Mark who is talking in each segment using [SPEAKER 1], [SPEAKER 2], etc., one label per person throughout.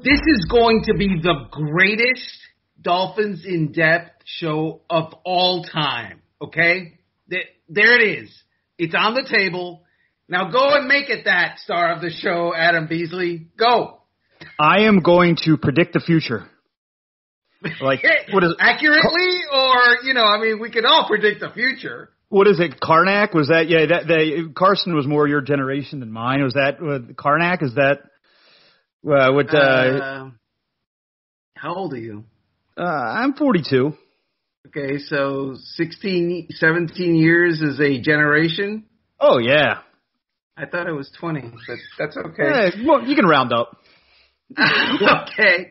[SPEAKER 1] This is going to be the greatest Dolphins in-depth show of all time, okay? There it is. It's on the table. Now go and make it that star of the show, Adam Beasley. Go.
[SPEAKER 2] I am going to predict the future. Like, what is it?
[SPEAKER 1] Accurately, or, we can all predict the future.
[SPEAKER 2] What is it, Karnak? Was that, Carson was more your generation than mine. Was that, Karnak? Is that,
[SPEAKER 1] how old are you?
[SPEAKER 2] I'm 42.
[SPEAKER 1] Okay, so 16, 17 years is a generation?
[SPEAKER 2] Oh, yeah.
[SPEAKER 1] I thought it was 20, but that's okay.
[SPEAKER 2] Well, you can round up.
[SPEAKER 1] Okay.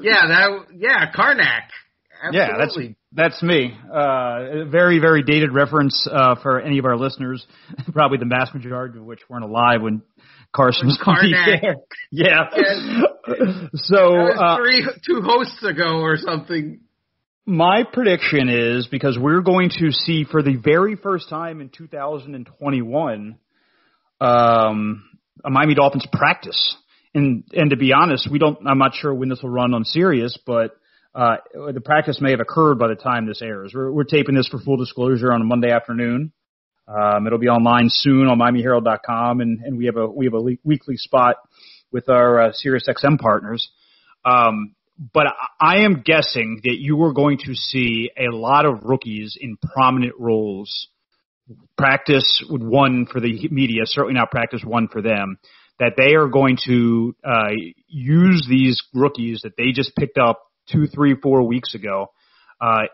[SPEAKER 1] Yeah, Karnak. Absolutely.
[SPEAKER 2] Yeah, that's me. A very, very dated reference for any of our listeners, probably the vast majority of which weren't alive when Carson was
[SPEAKER 1] Karnak.
[SPEAKER 2] there. Yeah.
[SPEAKER 1] Yes.
[SPEAKER 2] So
[SPEAKER 1] that was 2 hosts ago or something.
[SPEAKER 2] My prediction is, because we're going to see for the very first time in 2021 a Miami Dolphins practice. And to be honest, I'm not sure when this will run on Sirius, but the practice may have occurred by the time this airs. We're taping this for full disclosure on a Monday afternoon. It'll be online soon on MiamiHerald.com, and we have a weekly spot with our SiriusXM partners. But I am guessing that you are going to see a lot of rookies in prominent roles. Practice with one for the media, certainly not practice one for them. That they are going to use these rookies that they just picked up 2, 3, 4 weeks ago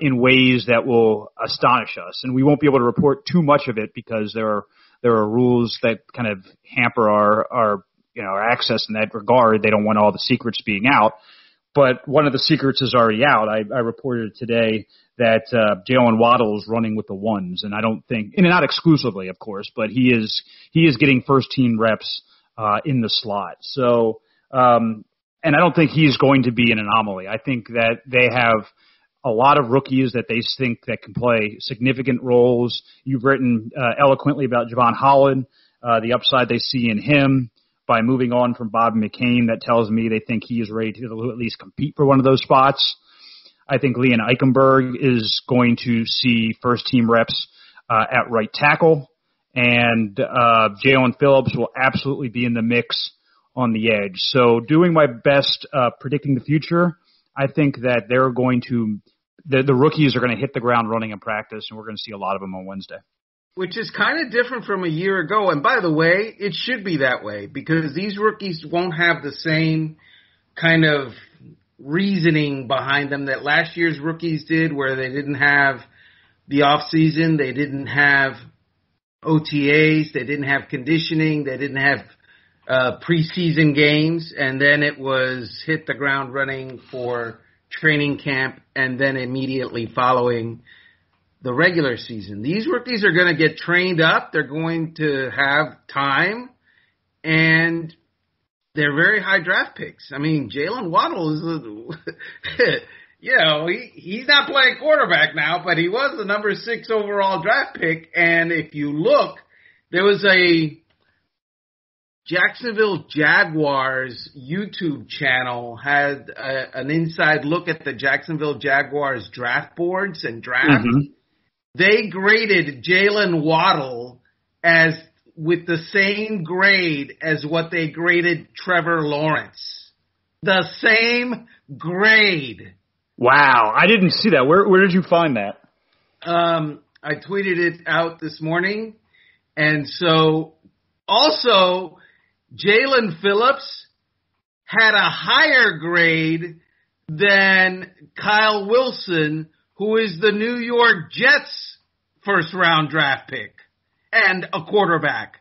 [SPEAKER 2] in ways that will astonish us. And we won't be able to report too much of it because there are rules that kind of hamper our access in that regard. They don't want all the secrets being out. But one of the secrets is already out. I reported today that Jalen Waddle is running with the ones, and I don't think, and not exclusively, of course, but he is getting first team reps in the slot. So, and I don't think he's going to be an anomaly. I think that they have a lot of rookies that they think that can play significant roles. You've written eloquently about Javon Holland, the upside they see in him. By moving on from Bob McCain, that tells me they think he is ready to at least compete for one of those spots. I think Leon Eichenberg is going to see first-team reps at right tackle, and Jalen Phillips will absolutely be in the mix on the edge. So doing my best predicting the future, I think that they're going to the rookies are going to hit the ground running in practice, and we're going to see a lot of them on Wednesday.
[SPEAKER 1] Which is kind of different from a year ago. And by the way, it should be that way because these rookies won't have the same kind of reasoning behind them that last year's rookies did, where they didn't have the off season, they didn't have OTAs, they didn't have conditioning, they didn't have preseason games, and then it was hit the ground running for training camp and then immediately following the regular season. These rookies are going to get trained up. They're going to have time, and they're very high draft picks. I mean, Jalen Waddle is, he's not playing quarterback now, but he was the number 6 overall draft pick. And if you look, there was a Jacksonville Jaguars YouTube channel had an inside look at the Jacksonville Jaguars draft boards and drafts. Mm-hmm. They graded Jalen Waddle as with the same grade as what they graded Trevor Lawrence. The same grade.
[SPEAKER 2] Wow, I didn't see that. Where did you find that?
[SPEAKER 1] I tweeted it out this morning. And so also Jalen Phillips had a higher grade than Kyle Wilson, who is the New York Jets first-round draft pick and a quarterback.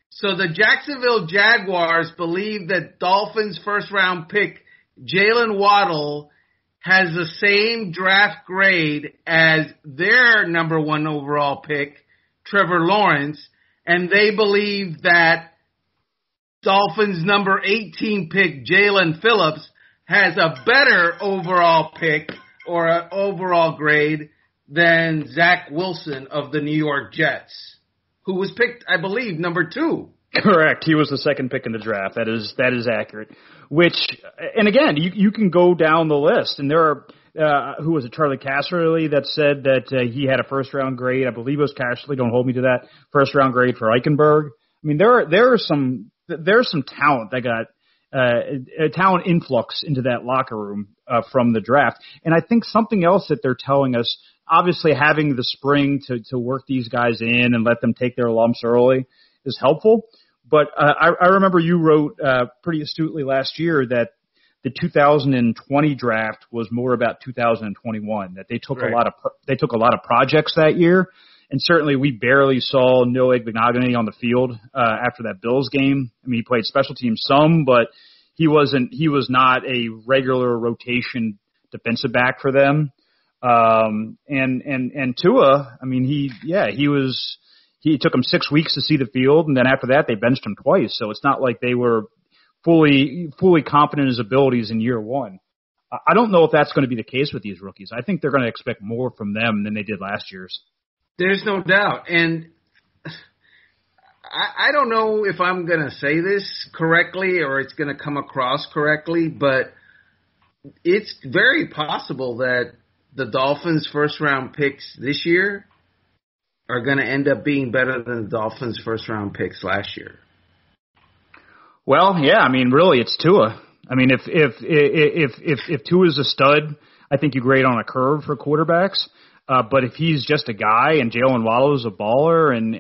[SPEAKER 1] So the Jacksonville Jaguars believe that Dolphins first-round pick Jalen Waddle has the same draft grade as their number 1 overall pick, Trevor Lawrence, and they believe that Dolphins number 18 pick Jalen Phillips has a better overall pick or an overall grade than Zach Wilson of the New York Jets, who was picked, I believe, number 2
[SPEAKER 2] Correct. He was the second pick in the draft. That is accurate. Which, and again, you can go down the list, and there are who was it? Charlie Casserly that said that he had a first round grade. I believe it was Casserly. Don't hold me to that. First round grade for Eichenberg. I mean, there's some talent that got a talent influx into that locker room from the draft, and I think something else that they're telling us. Obviously, having the spring to work these guys in and let them take their lumps early is helpful. But I remember you wrote pretty astutely last year that the 2020 draft was more about 2021. That they took
[SPEAKER 1] right.
[SPEAKER 2] a lot of projects that year, and certainly we barely saw Noah Igbinoghene on the field after that Bills game. I mean, he played special teams some, but he was not a regular rotation defensive back for them. And Tua, I mean, he took him 6 weeks to see the field, and then after that they benched him twice. So it's not like they were fully confident in his abilities in year one. I don't know if that's going to be the case with these rookies. I think they're going to expect more from them than they did last year's.
[SPEAKER 1] There's no doubt. And I don't know if I'm going to say this correctly or it's going to come across correctly, but it's very possible that the Dolphins' first-round picks this year are going to end up being better than the Dolphins' first-round picks last year.
[SPEAKER 2] Well, yeah, I mean, really, it's Tua. I mean, if Tua's a stud, I think you grade on a curve for quarterbacks. But if he's just a guy and Jalen Waddle's a baller and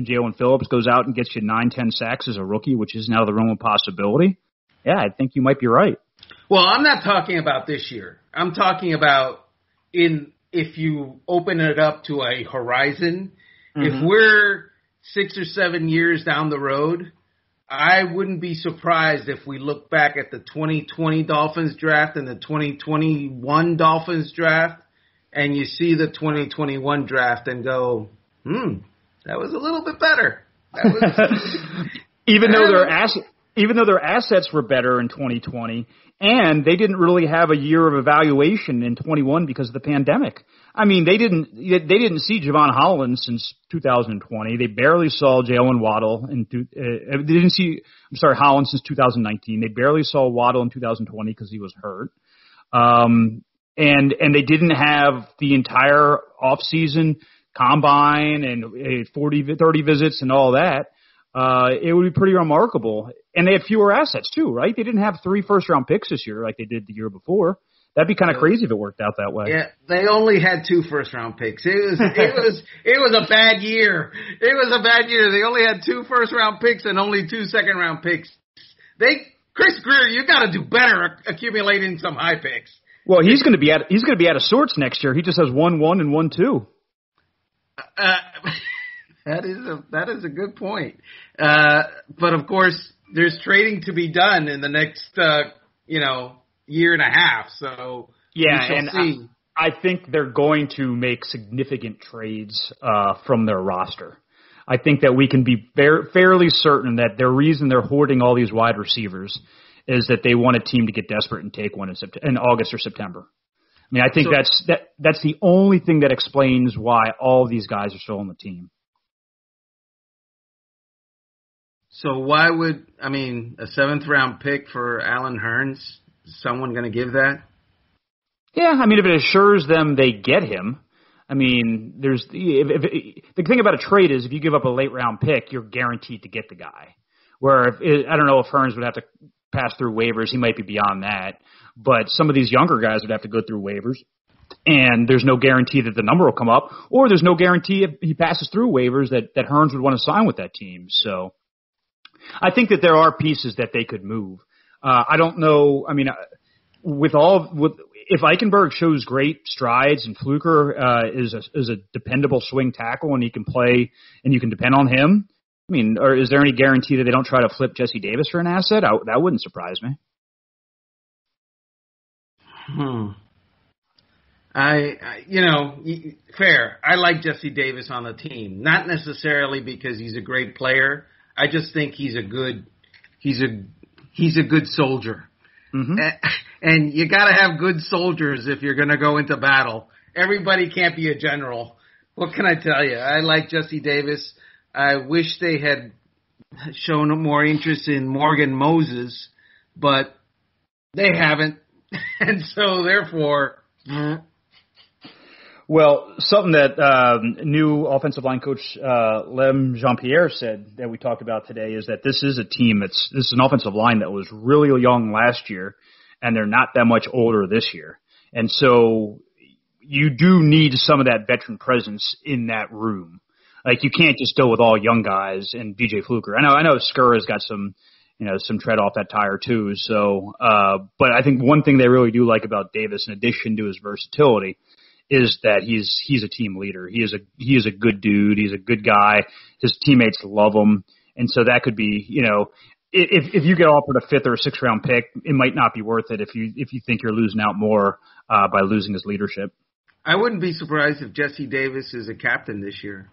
[SPEAKER 2] Jalen Phillips goes out and gets you 9-10 sacks as a rookie, which is now the realm of possibility, yeah, I think you might be right.
[SPEAKER 1] Well, I'm not talking about this year. I'm talking about if you open it up to a horizon. Mm-hmm. If we're 6 or 7 years down the road, I wouldn't be surprised if we look back at the 2020 Dolphins draft and the 2021 Dolphins draft, and you see the 2021 draft and go, that was a little bit better. That was
[SPEAKER 2] even though their assets were better in 2020, and they didn't really have a year of evaluation in 21 because of the pandemic. I mean, they didn't see Javon Holland since 2020. They barely saw Jalen Waddle they didn't see Holland since 2019. They barely saw Waddle in 2020 because he was hurt. And they didn't have the entire offseason combine and 30 visits and all that. It would be pretty remarkable. And they had fewer assets too, right? They didn't have 3 first-round picks this year like they did the year before. That'd be kind of crazy if it worked out that way.
[SPEAKER 1] Yeah, they only had 2 first-round picks. It was a bad year. It was a bad year. They only had 2 first-round picks and only 2 second-round picks. Chris Greer, you got to do better accumulating some high picks.
[SPEAKER 2] Well, he's going to be out of sorts next year. He just has 1-1 and 1-2.
[SPEAKER 1] That is a good point. But of course, there's trading to be done in the next year and a half. So
[SPEAKER 2] yeah,
[SPEAKER 1] we shall see.
[SPEAKER 2] I think they're going to make significant trades from their roster. I think that we can be fairly certain that the reason they're hoarding all these wide receivers is that they want a team to get desperate and take one in August or September. I mean, I think that's the only thing that explains why all these guys are still on the team.
[SPEAKER 1] So why would a 7th-round pick for Allen Hurns? Is someone going to give that?
[SPEAKER 2] Yeah, I mean, if it assures them they get him. I mean, the thing about a trade is if you give up a late-round pick, you're guaranteed to get the guy. Where I don't know if Hurns would have to pass through waivers. He might be beyond that. But some of these younger guys would have to go through waivers. And there's no guarantee that the number will come up. Or there's no guarantee if he passes through waivers that Hurns would want to sign with that team. So I think that there are pieces that they could move. I don't know. I mean, if Eichenberg shows great strides and Fluker is a dependable swing tackle and he can play and you can depend on him, I mean, or is there any guarantee that they don't try to flip Jesse Davis for an asset? That wouldn't surprise me.
[SPEAKER 1] Fair. I like Jesse Davis on the team, not necessarily because he's a great player. I just think he's a good soldier. Mm-hmm. And you got to have good soldiers if you're going to go into battle. Everybody can't be a general. What can I tell you? I like Jesse Davis. I wish they had shown more interest in Morgan Moses, but they haven't. And so, therefore...
[SPEAKER 2] Well, something that new offensive line coach Lem Jean-Pierre said that we talked about today is that this is a team this is an offensive line that was really young last year, and they're not that much older this year. And so you do need some of that veteran presence in that room. Like, you can't just go with all young guys and BJ Fluker. I know Skura's got some tread off that tire too. So, but I think one thing they really do like about Davis, in addition to his versatility, is that he's a team leader. He is a good dude. He's a good guy. His teammates love him. And so that could be, if you get offered a 5th or a 6th round pick, it might not be worth it if you think you're losing out more by losing his leadership.
[SPEAKER 1] I wouldn't be surprised if Jesse Davis is a captain this year.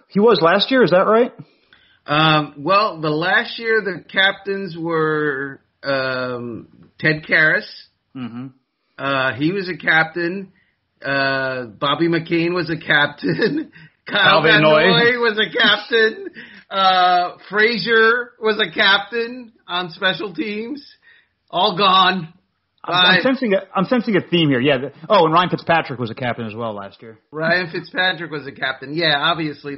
[SPEAKER 2] He was last year, is that right?
[SPEAKER 1] Well, the last year the captains were Ted Karras. Mm-hmm. He was a captain. Bobby McCain was a captain. Kyle Van Noy was a captain. Frazier was a captain on special teams. All gone.
[SPEAKER 2] I'm sensing a theme here. Yeah. And Ryan Fitzpatrick was a captain as well last year.
[SPEAKER 1] Ryan Fitzpatrick was a captain. Yeah, obviously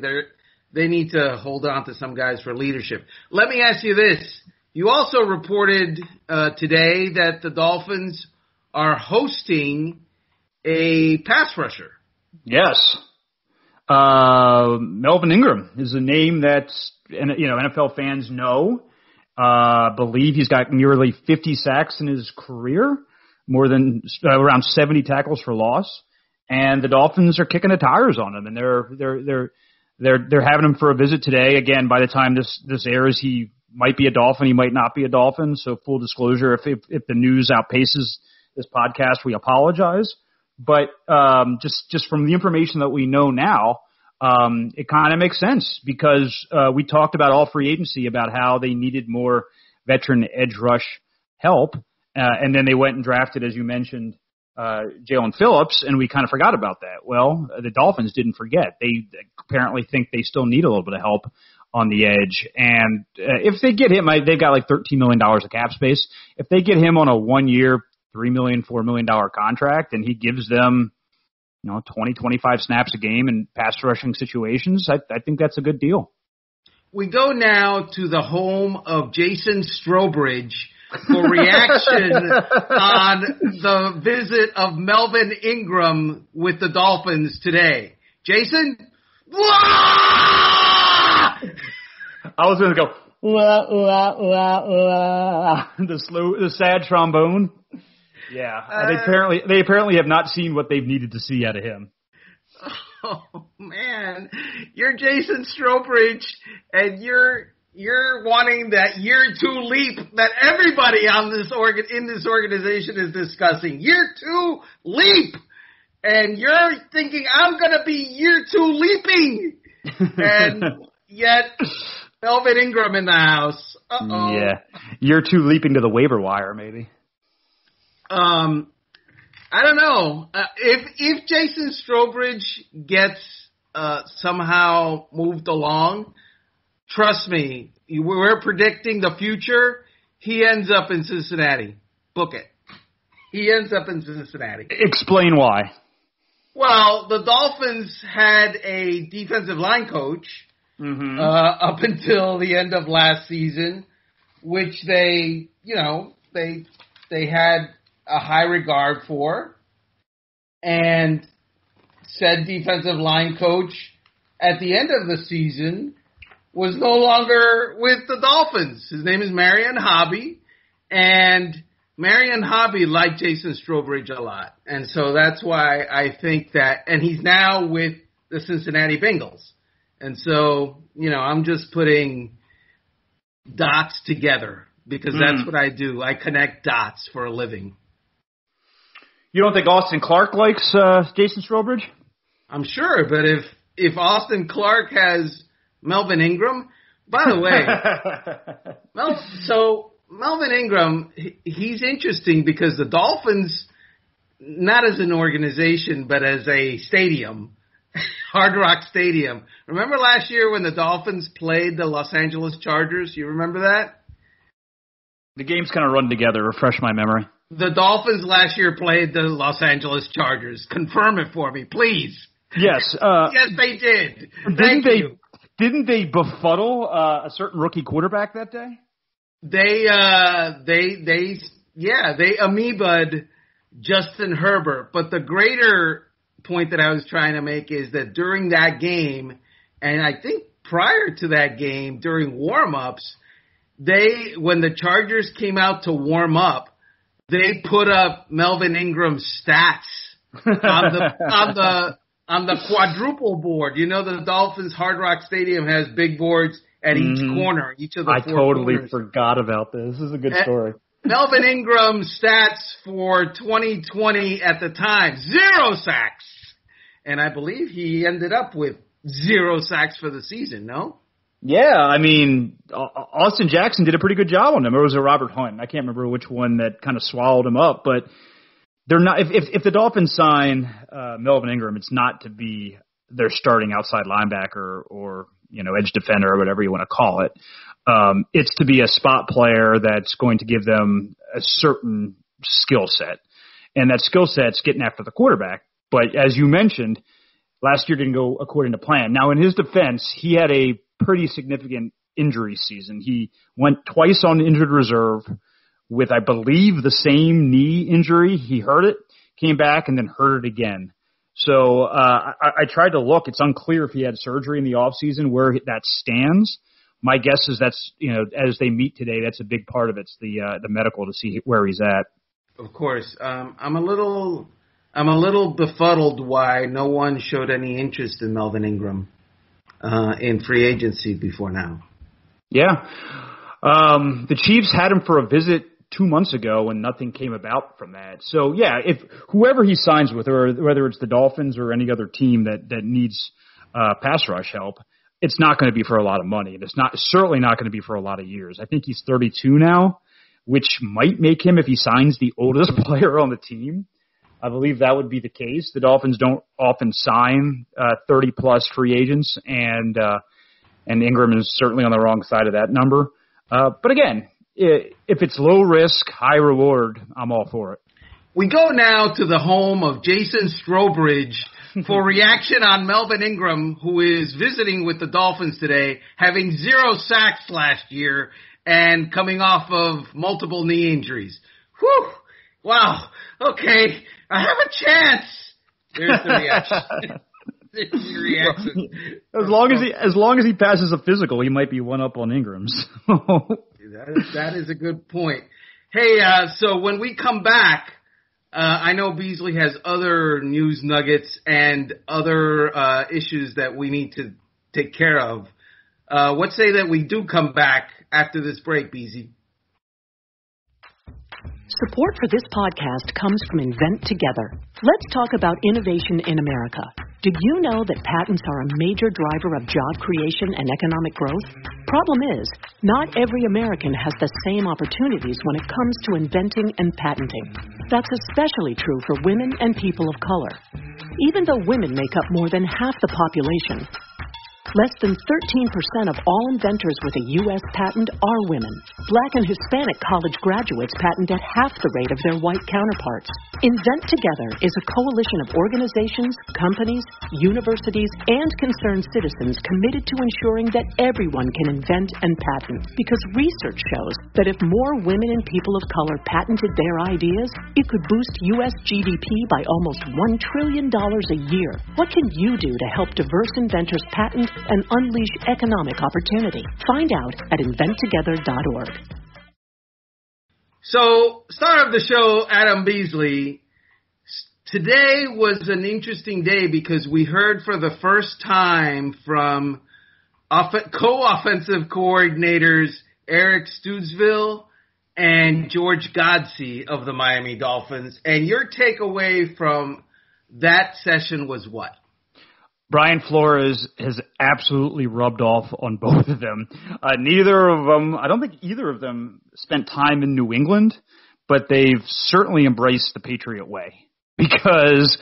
[SPEAKER 1] they need to hold on to some guys for leadership. Let me ask you this. You also reported today that the Dolphins are hosting a pass rusher.
[SPEAKER 2] Yes. Melvin Ingram is a name that NFL fans know. Believe he's got nearly 50 sacks in his career, more than around 70 tackles for loss, and the Dolphins are kicking the tires on him, and they're having him for a visit today. Again, by the time this airs, he might be a Dolphin, he might not be a Dolphin. So full disclosure, if the news outpaces this podcast, we apologize. But just from the information that we know now, it kind of makes sense because we talked about all free agency about how they needed more veteran edge rush help, and then they went and drafted, as you mentioned, Jalen Phillips, and we kind of forgot about that. Well, the Dolphins didn't forget. They apparently think they still need a little bit of help on the edge, and if they get him, they've got like $13 million of cap space. If they get him on a 1-year, $3 million, $4 million contract, and he gives them 20, 25 snaps a game in pass rushing situations, I think that's a good deal.
[SPEAKER 1] We go now to the home of Jason Strobridge for reaction on the visit of Melvin Ingram with the Dolphins today. Jason?
[SPEAKER 2] I was going to go, the sad trombone. Yeah, they apparently have not seen what they've needed to see out of him.
[SPEAKER 1] Oh man, you're Jason Strobridge, and you're wanting that year 2 leap that everybody in this organization is discussing. Year 2 leap, and you're thinking I'm gonna be year 2 leaping, and yet Melvin Ingram in the house. Uh-oh.
[SPEAKER 2] Yeah, year 2 leaping to the waiver wire, maybe.
[SPEAKER 1] I don't know. If Jason Strobridge gets somehow moved along, trust me, we're predicting the future. He ends up in Cincinnati. Book it. He ends up in Cincinnati.
[SPEAKER 2] Explain why.
[SPEAKER 1] Well, the Dolphins had a defensive line coach up until the end of last season, which they had a high regard for, and said defensive line coach at the end of the season was no longer with the Dolphins. His name is Marion Hobby, and Marion Hobby liked Jason Strobridge a lot. And so that's why I think that, and he's now with the Cincinnati Bengals. And so, I'm just putting dots together because that's what I do. I connect dots for a living.
[SPEAKER 2] You don't think Austin Clark likes Jason Strobridge?
[SPEAKER 1] I'm sure, but if Austin Clark has Melvin Ingram, by the way, Melvin Ingram, he's interesting because the Dolphins, not as an organization, but as a stadium, Hard Rock Stadium. Remember last year when the Dolphins played the Los Angeles Chargers? You remember that?
[SPEAKER 2] The games kind of run together. Refresh my memory.
[SPEAKER 1] The Dolphins last year played the Los Angeles Chargers. Confirm it for me, please.
[SPEAKER 2] Yes.
[SPEAKER 1] Yes, they did. Thank you.
[SPEAKER 2] Didn't they befuddle a certain rookie quarterback that day?
[SPEAKER 1] They amoeba'd Justin Herbert. But the greater point that I was trying to make is that during that game, and I think prior to that game, during warm-ups, when the Chargers came out to warm up, they put up Melvin Ingram's stats on the quadruple board. You know, the Dolphins Hard Rock Stadium has big boards at each corner, each of the four
[SPEAKER 2] totally
[SPEAKER 1] corners.
[SPEAKER 2] Forgot about this. This is a good story.
[SPEAKER 1] Melvin Ingram's stats for 2020 at the time, 0 sacks. And I believe he ended up with 0 sacks for the season, no?
[SPEAKER 2] Yeah, I mean, Austin Jackson did a pretty good job on him. Or was it Robert Hunt? I can't remember which one that kind of swallowed him up. But they're not. If the Dolphins sign Melvin Ingram, it's not to be their starting outside linebacker or edge defender or whatever you want to call it. It's to be a spot player that's going to give them a certain skill set, and that skill set's getting after the quarterback. But as you mentioned, last year didn't go according to plan. Now, in his defense, he had a pretty significant injury season. He went twice on injured reserve with, I believe, the same knee injury. He hurt it, came back, and then hurt it again. So I tried to look. It's unclear if he had surgery in the offseason, where that stands. My guess is that's, as they meet today, that's a big part of it. It's the medical to see where he's at.
[SPEAKER 1] Of course. I'm a little befuddled why no one showed any interest in Melvin Ingram in free agency before now. Yeah.
[SPEAKER 2] The Chiefs had him for a visit 2 months ago and nothing came about from that. So, yeah, if whoever he signs with, or whether it's the Dolphins or any other team that needs pass rush help, it's not going to be for a lot of money. And it's certainly not going to be for a lot of years. I think he's 32 now, which might make him, if he signs, the oldest player on the team. I believe that would be the case. The Dolphins don't often sign 30-plus free agents, and Ingram is certainly on the wrong side of that number. But again, if it's low risk, high reward, I'm all for it.
[SPEAKER 1] We go now to the home of Jason Strobridge for reaction on Melvin Ingram, who is visiting with the Dolphins today, having 0 sacks last year and coming off of multiple knee injuries. Whew! Wow. Okay. I have a chance. There's the reaction. There's the reaction.
[SPEAKER 2] As long as he passes a physical, he might be one up on Ingram's.
[SPEAKER 1] That is a good point. Hey, so when we come back, I know Beasley has other news nuggets and other issues that we need to take care of. Let's say that we do come back after this break, Beasley.
[SPEAKER 3] Support for this podcast comes from Invent Together. Let's talk about innovation in America. Did you know that patents are a major driver of job creation and economic growth? Problem is, not every American has the same opportunities when it comes to inventing and patenting. That's especially true for women and people of color. Even though women make up more than half the population, less than 13% of all inventors with a U.S. patent are women. Black and Hispanic college graduates patent at half the rate of their white counterparts. Invent Together is a coalition of organizations, companies, universities, and concerned citizens committed to ensuring that everyone can invent and patent. Because research shows that if more women and people of color patented their ideas, it could boost U.S. GDP by almost $1 trillion a year. What can you do to help diverse inventors patent and unleash economic opportunity? Find out at inventtogether.org.
[SPEAKER 1] So, star of the show, Adam Beasley. Today was an interesting day because we heard for the first time from co-offensive coordinators Eric Stoodsville and George Godsey of the Miami Dolphins. And your takeaway from that session was what?
[SPEAKER 2] Brian Flores has absolutely rubbed off on both of them. Neither of them, I don't think either of them spent time in New England, but they've certainly embraced the Patriot way. because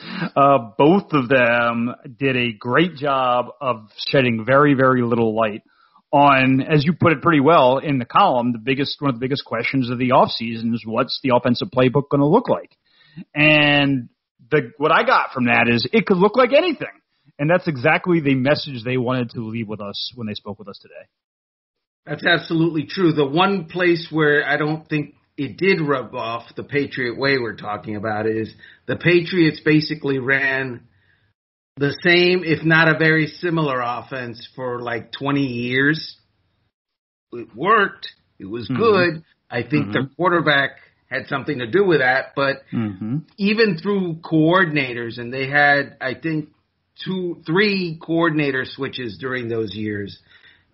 [SPEAKER 2] both of them did a great job of shedding very, very little light on, as you put it pretty well in the column, one of the biggest questions of the offseason is what's the offensive playbook going to look like? And what I got from that is it could look like anything. And that's exactly the message they wanted to leave with us when they spoke with us today.
[SPEAKER 1] That's absolutely true. The one place where I don't think it did rub off the Patriot way we're talking about is the Patriots basically ran the same, if not a very similar offense for like 20 years. It worked. It was good. I think their quarterback had something to do with that. But even through coordinators, and they had, I think, 3 coordinator switches during those years,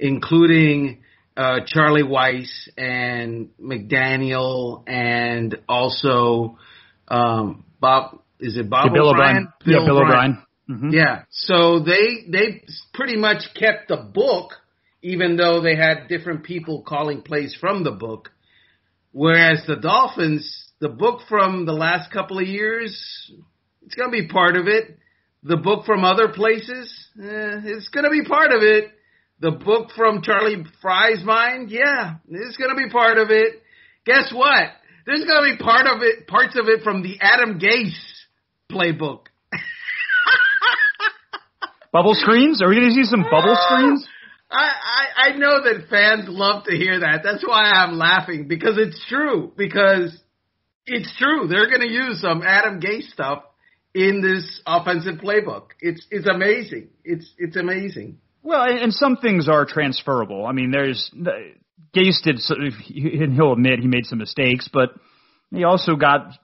[SPEAKER 1] including Charlie Weiss and McDaniel and also Bob O'Brien?
[SPEAKER 2] Bill O'Brien.
[SPEAKER 1] Yeah, so they pretty much kept the book, even though they had different people calling plays from the book. Whereas the Dolphins, the book from the last couple of years, it's going to be part of it. The book from other places, it's going to be part of it. The book from Charlie Fry's mind, it's going to be part of it. Guess what? There's going to be parts of it from the Adam Gase playbook.
[SPEAKER 2] Bubble screens? Are we going to see some bubble screens?
[SPEAKER 1] I know that fans love to hear that. That's why I'm laughing, because it's true. They're going to use some Adam Gase stuff in this offensive playbook. It's amazing. It's amazing.
[SPEAKER 2] Well, and some things are transferable. I mean, Gase did, and he'll admit he made some mistakes, but he also got,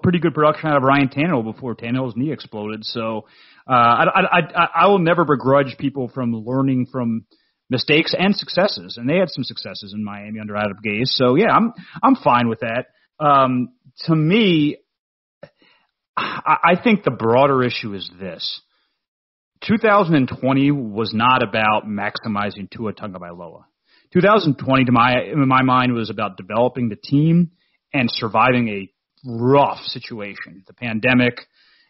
[SPEAKER 2] pretty good production out of Ryan Tannehill before Tannehill's knee exploded. So, I will never begrudge people from learning from mistakes and successes, and they had some successes in Miami under Adam Gase. So yeah, I'm fine with that. To me, I think the broader issue is this: 2020 was not about maximizing Tua Tagovailoa. 2020, in my mind, was about developing the team and surviving a rough situation, the pandemic,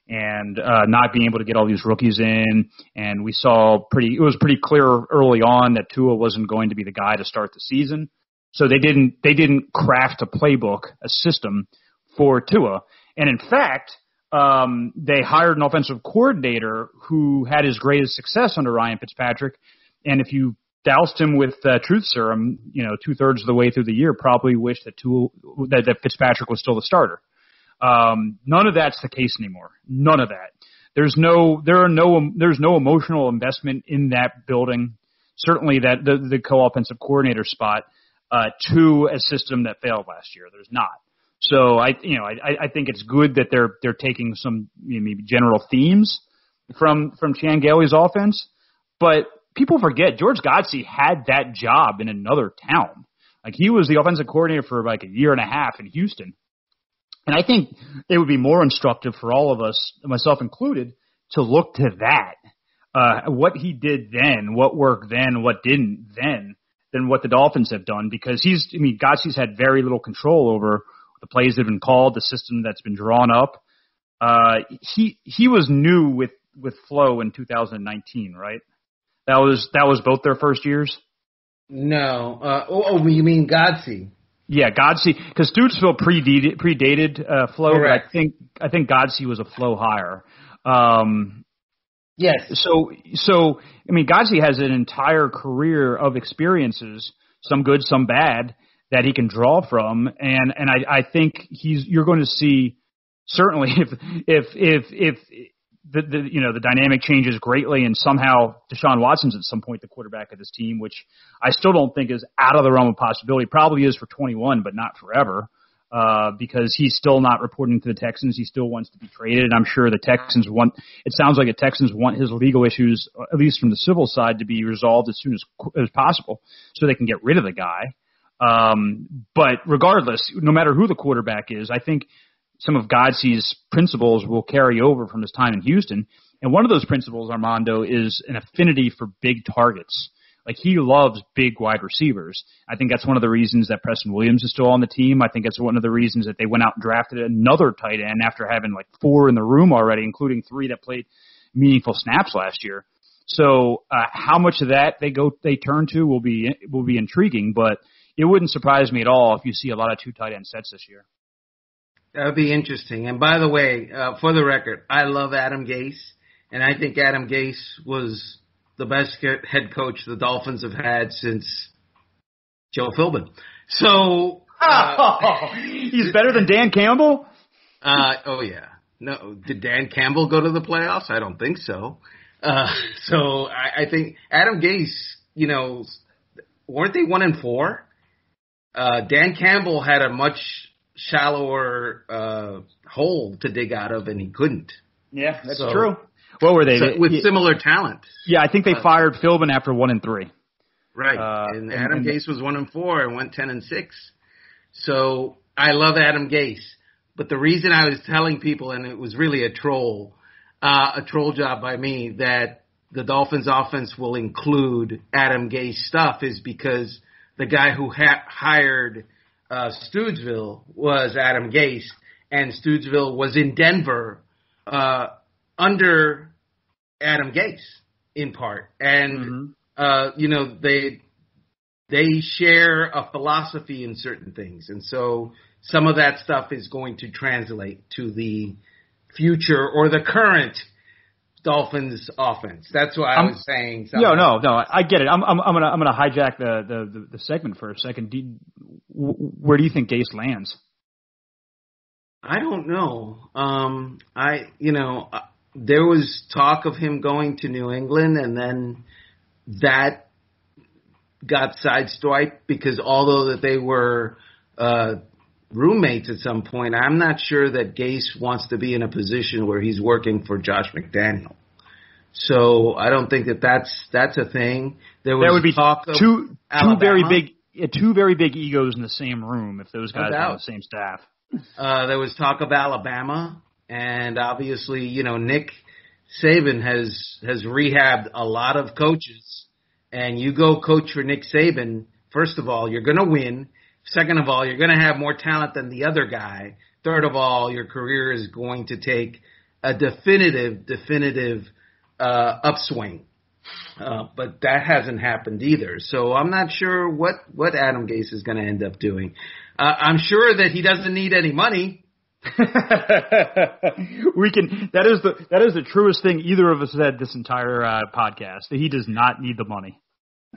[SPEAKER 2] and not being able to get all these rookies in. And we saw it was pretty clear early on that Tua wasn't going to be the guy to start the season. So they didn't craft a playbook, a system for Tua. And in fact, they hired an offensive coordinator who had his greatest success under Ryan Fitzpatrick. And if you doused him with truth serum, 2/3 of the way through the year, probably wished that Fitzpatrick was still the starter. None of that's the case anymore. None of that. There's no emotional investment in that building. Certainly that the co-offensive coordinator spot to a system that failed last year. There's not. So I think it's good that they're taking some maybe general themes from Chan Gailey's offense, but people forget George Godsey had that job in another town. Like, he was the offensive coordinator for like a year and a half in Houston. And I think it would be more instructive for all of us, myself included, to look to that. What he did then, what worked then, what didn't then, than what the Dolphins have done, because Godsey's had very little control over the plays that have been called, the system that's been drawn up. He was new with Flo in 2019, right? That was both their first years?
[SPEAKER 1] No. You mean Godsey?
[SPEAKER 2] Yeah, Godsey, because Stutesville predated Flo,
[SPEAKER 1] correct.
[SPEAKER 2] But I think Godsey was a Flo hire.
[SPEAKER 1] Yes.
[SPEAKER 2] So Godsey has an entire career of experiences, some good, some bad, that he can draw from, and I think you're going to see, certainly if the dynamic changes greatly and somehow Deshaun Watson's at some point the quarterback of this team, which I still don't think is out of the realm of possibility. Probably is for 21, but not forever, because he's still not reporting to the Texans. He still wants to be traded, and I'm sure the Texans it sounds like the Texans want his legal issues, at least from the civil side, to be resolved as soon as possible so they can get rid of the guy. But regardless, no matter who the quarterback is, I think some of Godsey's principles will carry over from his time in Houston. And one of those principles, Armando, is an affinity for big targets. Like, he loves big wide receivers. I think that's one of the reasons that Preston Williams is still on the team. I think it's one of the reasons that they went out and drafted another tight end after having like 4 in the room already, including 3 that played meaningful snaps last year. So how much of that they turn to will be intriguing, but it wouldn't surprise me at all if you see a lot of 2 tight end sets this year.
[SPEAKER 1] That would be interesting. And by the way, for the record, I love Adam Gase, and I think Adam Gase was the best head coach the Dolphins have had since Joe Philbin. So
[SPEAKER 2] he's better than Dan Campbell?
[SPEAKER 1] Oh yeah. No, did Dan Campbell go to the playoffs? I don't think so. So I think Adam Gase, weren't they 1-4? Dan Campbell had a much shallower hole to dig out of, and he couldn't.
[SPEAKER 2] Yeah, that's true. What were they?
[SPEAKER 1] With similar talent.
[SPEAKER 2] Yeah, I think they fired Philbin after 1-3.
[SPEAKER 1] Right, and Adam Gase was 1-4 and went 10-6. So I love Adam Gase, but the reason I was telling people, and it was really a troll job by me, that the Dolphins' offense will include Adam Gase stuff is because the guy who hired Stoodsville was Adam Gase, and Stoodsville was in Denver under Adam Gase in part. And, they share a philosophy in certain things. And so some of that stuff is going to translate to the future or the current Dolphins offense. That's what I was saying.
[SPEAKER 2] No, I get it. I'm gonna hijack the segment for a second. Where do you think Gase lands?
[SPEAKER 1] I don't know. There was talk of him going to New England, and then that got sideswiped because although that they were roommates at some point, I'm not sure that Gase wants to be in a position where he's working for Josh McDaniel. So I don't think that's a thing. There would be talk of
[SPEAKER 2] two very big egos in the same room if those guys were on the same staff.
[SPEAKER 1] There was talk of Alabama, and obviously, Nick Saban has rehabbed a lot of coaches, and you go coach for Nick Saban. First of all, you're going to win. Second of all, you're going to have more talent than the other guy. Third of all, your career is going to take a definitive upswing. But that hasn't happened either. So I'm not sure what Adam Gase is going to end up doing. I'm sure that he doesn't need any money.
[SPEAKER 2] That is the truest thing either of us said this entire podcast, that he does not need the money.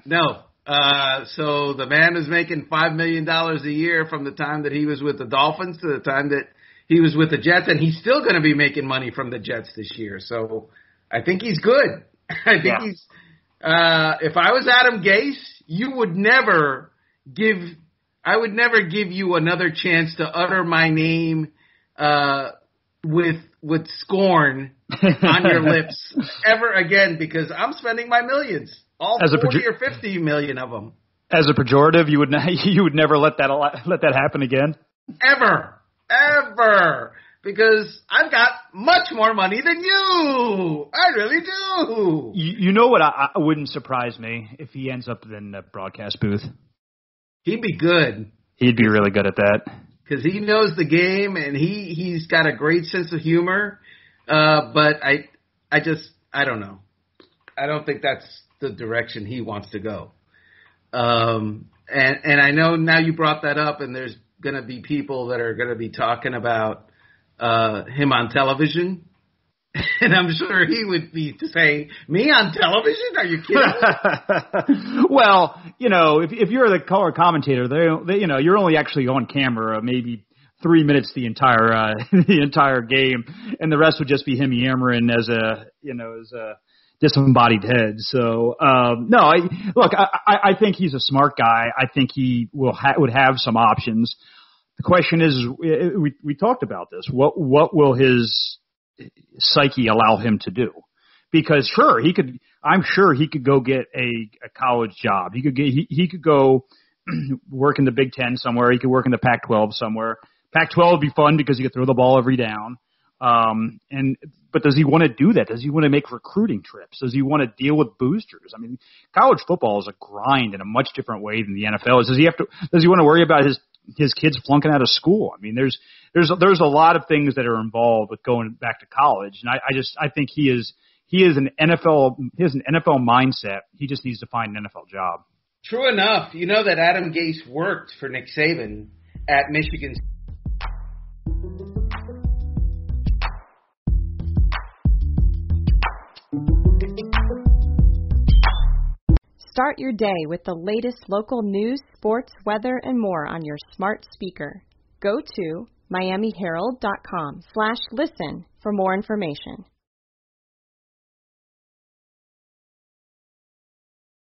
[SPEAKER 1] No. So the man is making $5 million a year from the time that he was with the Dolphins to the time that he was with the Jets, and he's still going to be making money from the Jets this year. So I think he's good. I think he's if I was Adam Gase, I would never give you another chance to utter my name with scorn on your lips ever again, because I'm spending my millions. All 40 or 50 million of them.
[SPEAKER 2] As a pejorative, you would never let that happen again?
[SPEAKER 1] Ever. Because I've got much more money than you. I really do.
[SPEAKER 2] You know what I wouldn't surprise me if he ends up in the broadcast booth? He'd be good. He'd be really good at that.
[SPEAKER 1] Because he knows the game, and he's got a great sense of humor. But I don't know. I don't think that's the direction he wants to go. And I know now you brought that up, and there's going to be people that are going to be talking about him on television. And I'm sure he would be saying, me on television? Are you kidding?
[SPEAKER 2] Well, if you're the color commentator, they you're only actually on camera maybe 3 minutes the entire game, and the rest would just be him yammering as a disembodied head. So I think he's a smart guy. I think he would have some options. The question is, we talked about this. What will his psyche allow him to do? Because I'm sure he could go get a college job. He could go work in the Big Ten somewhere. He could work in the Pac-12 somewhere. Pac-12 would be fun because he could throw the ball every down. But but does he want to do that? Does he want to make recruiting trips? Does he want to deal with boosters? I mean, college football is a grind in a much different way than the NFL is. Does he want to worry about his kids flunking out of school? I mean, there's a lot of things that are involved with going back to college, and I think he has an NFL mindset. He just needs to find an NFL job.
[SPEAKER 1] True enough. You know that Adam Gase worked for Nick Saban at Michigan.
[SPEAKER 4] Start your day with the latest local news, sports, weather, and more on your smart speaker. Go to miamiherald.com/listen for more information.